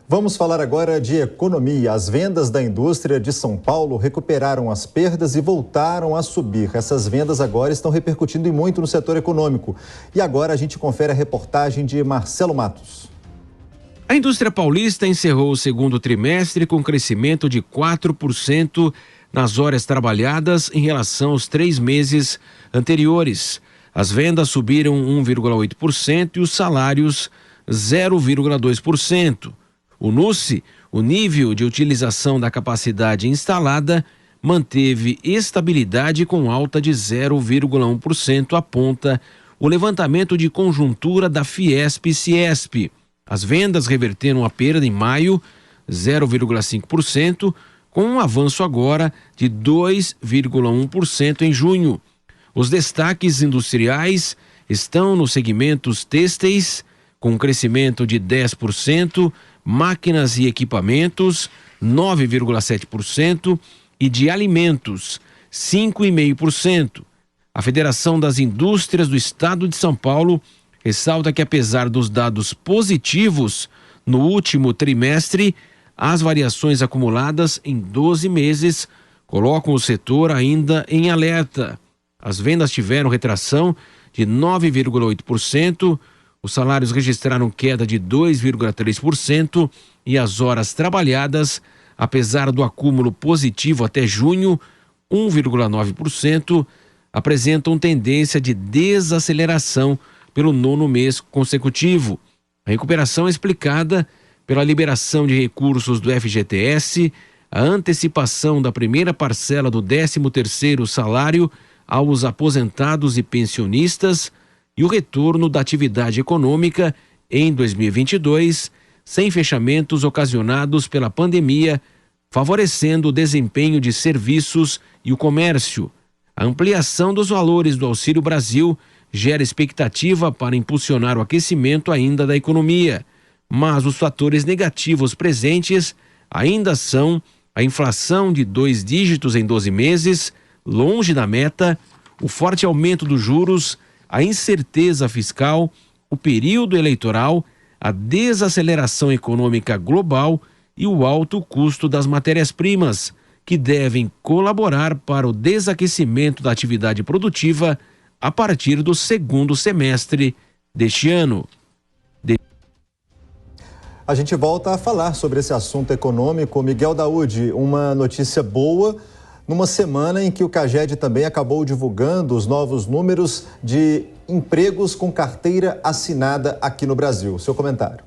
Vamos falar agora de economia. As vendas da indústria de São Paulo recuperaram as perdas e voltaram a subir. Essas vendas agora estão repercutindo e muito no setor econômico. E agora a gente confere a reportagem de Marcelo Matos. A indústria paulista encerrou o segundo trimestre com crescimento de 4% nas horas trabalhadas em relação aos 3 meses anteriores. As vendas subiram 1,8% e os salários 0,2%. O NUSE, o nível de utilização da capacidade instalada, manteve estabilidade com alta de 0,1%, aponta o levantamento de conjuntura da Fiesp-Ciesp. As vendas reverteram a perda em maio, 0,5%, com um avanço agora de 2,1% em junho. Os destaques industriais estão nos segmentos têxteis, com um crescimento de 10%, máquinas e equipamentos, 9,7%, e de alimentos, 5,5%. A Federação das Indústrias do Estado de São Paulo ressalta que, apesar dos dados positivos no último trimestre, as variações acumuladas em 12 meses colocam o setor ainda em alerta. As vendas tiveram retração de 9,8%, os salários registraram queda de 2,3% e as horas trabalhadas, apesar do acúmulo positivo até junho, 1,9%, apresentam tendência de desaceleração pelo 9º mês consecutivo. A recuperação é explicada pela liberação de recursos do FGTS, a antecipação da primeira parcela do 13º salário aos aposentados e pensionistas e o retorno da atividade econômica em 2022, sem fechamentos ocasionados pela pandemia, favorecendo o desempenho de serviços e o comércio. A ampliação dos valores do Auxílio Brasil gera expectativa para impulsionar o aquecimento ainda da economia, mas os fatores negativos presentes ainda são a inflação de 2 dígitos em 12 meses, longe da meta, o forte aumento dos juros, a incerteza fiscal, o período eleitoral, a desaceleração econômica global e o alto custo das matérias-primas, que devem colaborar para o desaquecimento da atividade produtiva a partir do segundo semestre deste ano. A gente volta a falar sobre esse assunto econômico. Miguel Daúde, uma notícia boa numa semana em que o CAGED também acabou divulgando os novos números de empregos com carteira assinada aqui no Brasil. Seu comentário.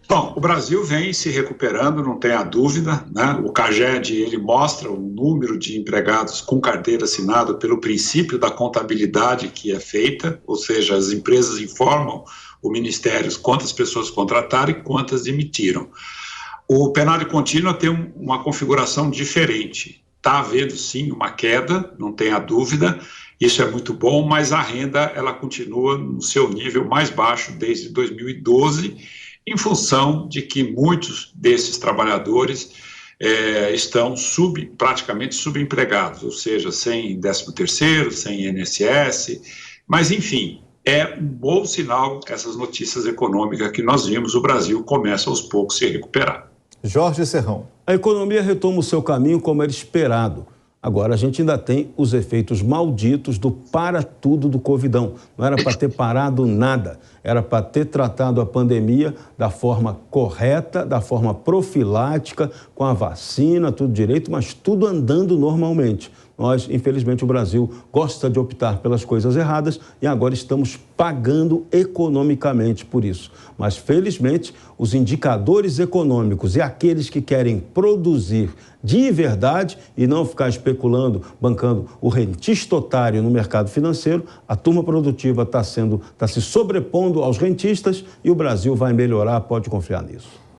Bom, o Brasil vem se recuperando, não tenha dúvida, né? O CAGED, ele mostra o número de empregados com carteira assinada pelo princípio da contabilidade que é feita, ou seja, as empresas informam o Ministério quantas pessoas contrataram e quantas demitiram. O penário contínuo tem uma configuração diferente. Está havendo, sim, uma queda, não tenha dúvida, isso é muito bom, mas a renda ela continua no seu nível mais baixo desde 2012, em função de que muitos desses trabalhadores estão praticamente subempregados, ou seja, sem 13º, sem INSS, mas enfim, é um bom sinal essas notícias econômicas que nós vimos, o Brasil começa aos poucos a se recuperar. Jorge Serrão. A economia retoma o seu caminho como era esperado. Agora a gente ainda tem os efeitos malditos do para-tudo do Covidão. Não era para ter parado nada, era para ter tratado a pandemia da forma correta, da forma profilática, com a vacina, tudo direito, mas tudo andando normalmente. Nós, infelizmente, o Brasil gosta de optar pelas coisas erradas e agora estamos pagando economicamente por isso. Mas, felizmente, os indicadores econômicos e aqueles que querem produzir de verdade e não ficar especulando, bancando o rentista otário no mercado financeiro, a turma produtiva está se sobrepondo aos rentistas e o Brasil vai melhorar, pode confiar nisso.